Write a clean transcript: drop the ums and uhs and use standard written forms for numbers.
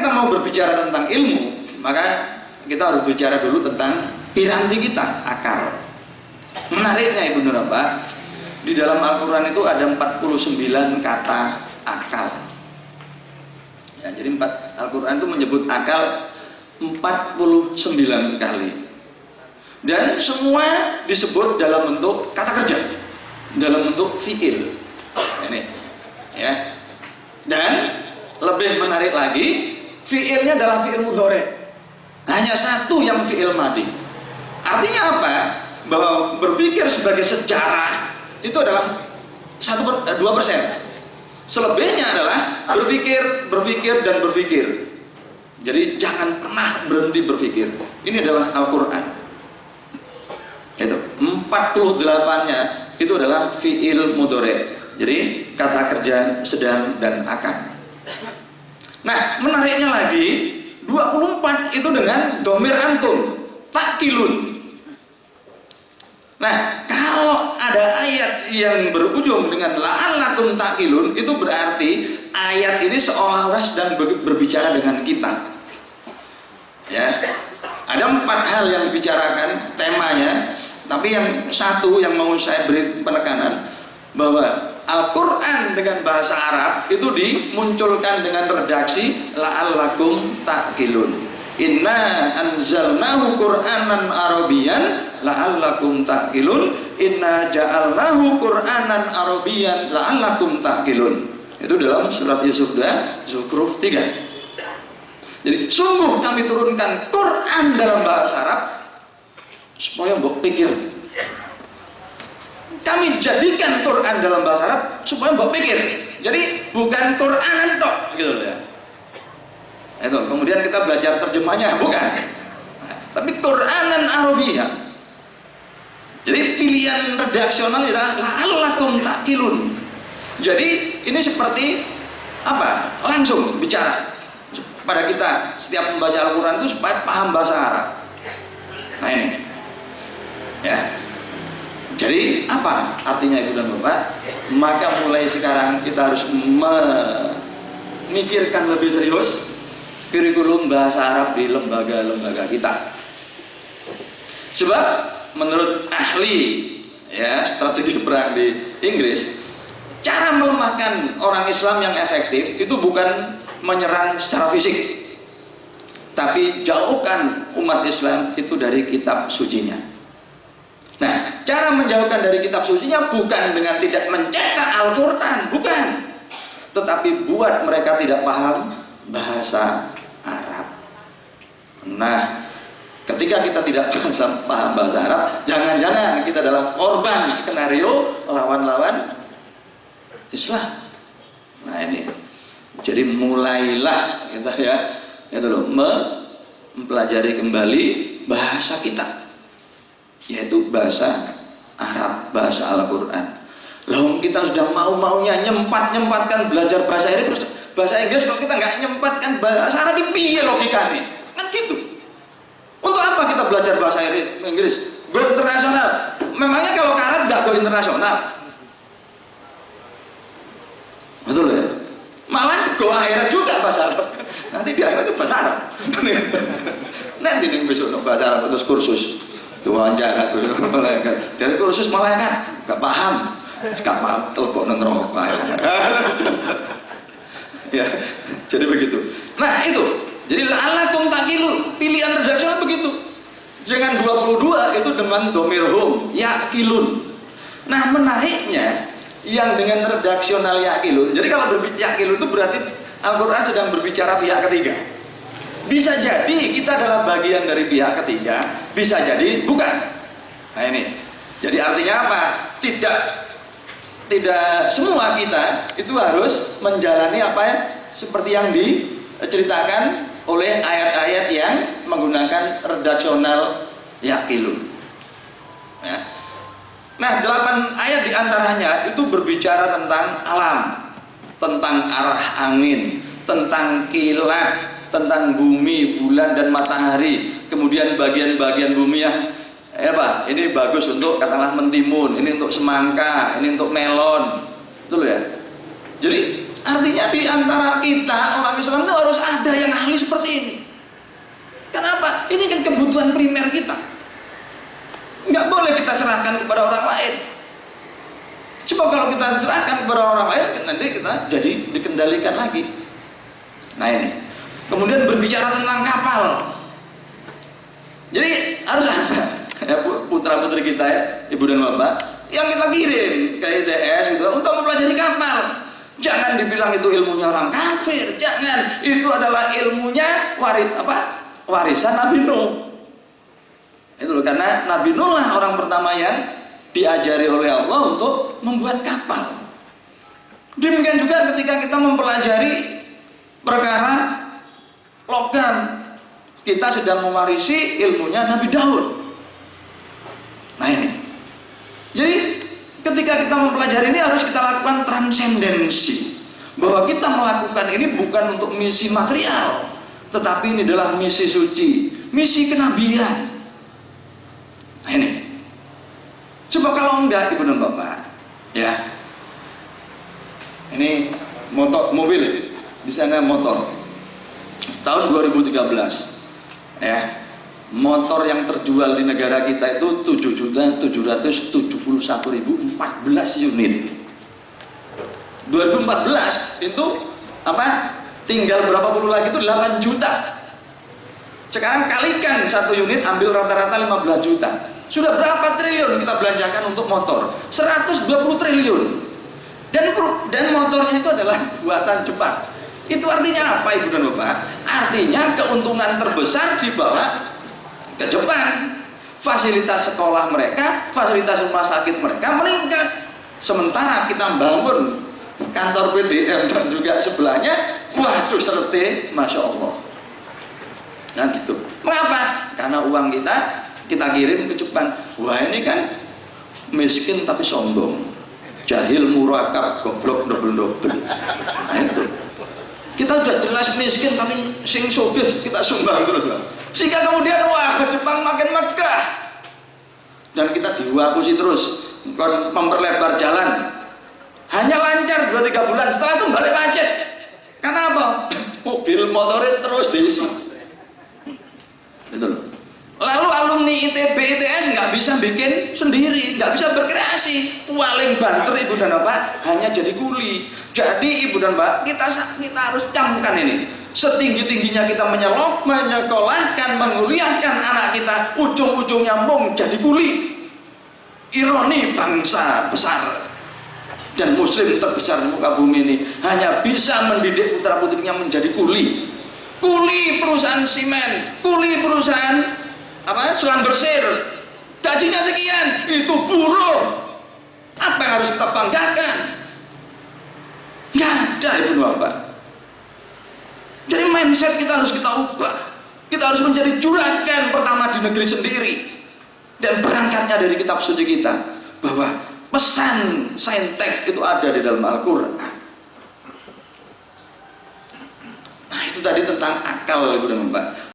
kita mau berbicara tentang ilmu, maka kita harus bicara dulu tentang piranti kita, akal. Menariknya Ibu Nuraba, di dalam Al-Quran itu ada 49 kata akal. Ya, jadi Al-Quran itu menyebut akal 49 kali. Dan semua disebut dalam bentuk kata kerja, dalam bentuk fi'il. Ini, ya. Dan lebih menarik lagi, fi'ilnya adalah fi'il mudhari'. Hanya satu yang fi'il madhi. Artinya apa? Bahwa berpikir sebagai sejarah itu adalah 2%. Selebihnya adalah berpikir dan berpikir. Jadi jangan pernah berhenti berpikir. Ini adalah Al-Quran. Itu 48-nya itu adalah fi'il mudhari'. Jadi kata kerja sedang dan akan. Nah, menariknya lagi, 24 itu dengan domir antum, takilun. Nah, kalau ada ayat yang berujung dengan la'allakum takilun, itu berarti ayat ini seolah-olah sedang berbicara dengan kita. Ya, ada 4 hal yang dibicarakan temanya, tapi yang satu yang mau saya beri penekanan bahwa Al-Quran dengan bahasa Arab itu dimunculkan dengan redaksi la'allakum ta'qilun. Inna anzalnahu Qur'anan Arabiyan la'allakum ta'qilun. Inna ja'alnahu Qur'anan Arabiyan la'allakum ta'qilun. Itu dalam surat Yusuf dan Zukhruf 3. Jadi sungguh kami turunkan Quran dalam bahasa Arab supaya mbok pikir. Kami jadikan Quran dalam bahasa Arab supaya mbok pikir. Jadi bukan Quran tok gitu ya. Itu kemudian kita belajar terjemahnya, bukan. Nah, tapi Quranan Arabiyyah. Jadi pilihan redaksional adalah la'allakum ta'qilun. Jadi ini seperti apa? Langsung bicara pada kita setiap membaca Al-Quran itu supaya paham bahasa Arab. Nah ini, ya. Jadi apa artinya Ibu dan Bapak? Maka mulai sekarang kita harus memikirkan lebih serius kurikulum bahasa Arab di lembaga-lembaga kita. Sebab menurut ahli ya strategi perang di Inggris, cara melemahkan orang Islam yang efektif itu bukan menyerang secara fisik, tapi jauhkan umat Islam itu dari kitab sucinya. Nah, cara menjauhkan dari kitab sucinya bukan dengan tidak mencetak Al-Quran, bukan, tetapi buat mereka tidak paham bahasa Arab. Nah, ketika kita tidak paham bahasa Arab, jangan-jangan kita adalah korban skenario lawan-lawan Islam. Nah ini, jadi mulailah kita ya, itu loh, mempelajari kembali bahasa kita, yaitu bahasa Arab, bahasa Al-Quran. Lalu kita sudah mau-maunya nyempatkan belajar bahasa Inggris, kalau kita nggak nyempatkan bahasa Arab, piye logikanya? Kan gitu. Untuk apa kita belajar bahasa Inggris? Go internasional. Memangnya kalau ke Arab nggak go internasional? Betul ya? Malah go akhirat juga bahasa Arab. Nanti di akhirat itu bahasa Arab. Nanti nih besok bahasa Arab terus kursus. Diwawancara malaikat. Dari kursus malaikat nggak paham telepon neraka. Ya, jadi begitu. Nah itu, jadi la'allakum ta'qilun, pilihan redaksional begitu. Jangan 22 itu dengan domirhum ya'qilun. Nah menariknya yang dengan redaksional ya'qilun. Jadi kalau berbicara ya'qilun itu berarti Al-Quran sedang berbicara pihak ketiga. Bisa jadi kita adalah bagian dari pihak ketiga, bisa jadi bukan. Nah ini, jadi artinya apa? Tidak semua kita itu harus menjalani apa ya, seperti yang diceritakan oleh ayat-ayat yang menggunakan redaksional yaqilun. Ya. Nah, 8 ayat diantaranya itu berbicara tentang alam, tentang arah angin, tentang kilat, tentang bumi, bulan dan matahari, kemudian bagian-bagian bumi yang Pak, ini bagus untuk katakanlah mentimun, ini untuk semangka, ini untuk melon, betul ya? Jadi artinya di antara kita orang Islam itu harus ada yang ahli Ini kan kebutuhan primer kita. Nggak boleh kita serahkan kepada orang lain. Coba kalau kita serahkan kepada orang lain, nanti kita jadi dikendalikan lagi. Nah ini. Kemudian berbicara tentang kapal. Jadi harus ada ya, putra putri kita ya, ibu dan bapak, yang kita kirim ke ITS gitu untuk mempelajari kapal. Jangan dibilang itu ilmunya orang kafir, jangan. Itu adalah ilmunya warisan Nabi Nuh. Itu loh, karena Nabi Nuh lah orang pertama yang diajari oleh Allah untuk membuat kapal. Demikian juga ketika kita mempelajari perkara logam, kita sedang mewarisi ilmunya Nabi Daud. Nah ini. Jadi ketika kita mempelajari ini harus kita lakukan transendensi, bahwa kita melakukan ini bukan untuk misi material, tetapi ini adalah misi suci, misi kenabian. Nah ini. Coba kalau enggak ibu dan bapak, ya. Ini mobil di sana motor. Tahun 2013, ya. Motor yang terjual di negara kita itu 7.771.014 unit. 2014 itu tinggal berapa puluh lagi itu 8 juta. Sekarang kalikan satu unit ambil rata-rata 15 juta. Sudah berapa triliun kita belanjakan untuk motor? 120 triliun. Dan motornya itu adalah buatan Jepang. Itu artinya apa ibu dan bapak? Artinya keuntungan terbesar dibawa ke Jepang. Fasilitas sekolah mereka, fasilitas rumah sakit mereka meningkat. Sementara kita bangun kantor PDM dan juga sebelahnya, waduh serti, Masya Allah. Nah gitu. Mengapa? Karena uang kita kirim ke Jepang. Wah ini kan miskin tapi sombong, jahil murakab, goblok double-double. Nah itu. Kita udah jelas miskin tapi sing sugih kita sumbang terus lah. Sehingga kemudian wah Jepang makin megah. Dan kita diwakusi terus memperlebar jalan. Hanya lancar 2-3 bulan, setelah itu balik macet. Karena apa? Mobil motornya terus diisi. Gitu loh. Lalu alumni ITB, ITS nggak bisa bikin sendiri, nggak bisa berkreasi. Paling banter ibu dan bapak hanya jadi kuli. Jadi ibu dan bapak kita harus camkan ini. Setinggi-tingginya kita menyekolahkan, menguliahkan anak kita, ujung-ujungnya mung jadi kuli. Ironi bangsa besar dan muslim terbesar di muka bumi ini hanya bisa mendidik putra-putrinya menjadi kuli. Kuli perusahaan simen, kuli perusahaan selang bersir, gajinya sekian, itu buruh. Apa yang harus kita banggakan? Nggak ada ibu bapak. Jadi mindset kita harus kita ubah. Kita harus menjadi juragan pertama di negeri sendiri. Dan berangkatnya dari kitab suci kita, bahwa pesan saintek itu ada di dalam Al-Quran. Nah itu tadi tentang akal ibu dan bapak.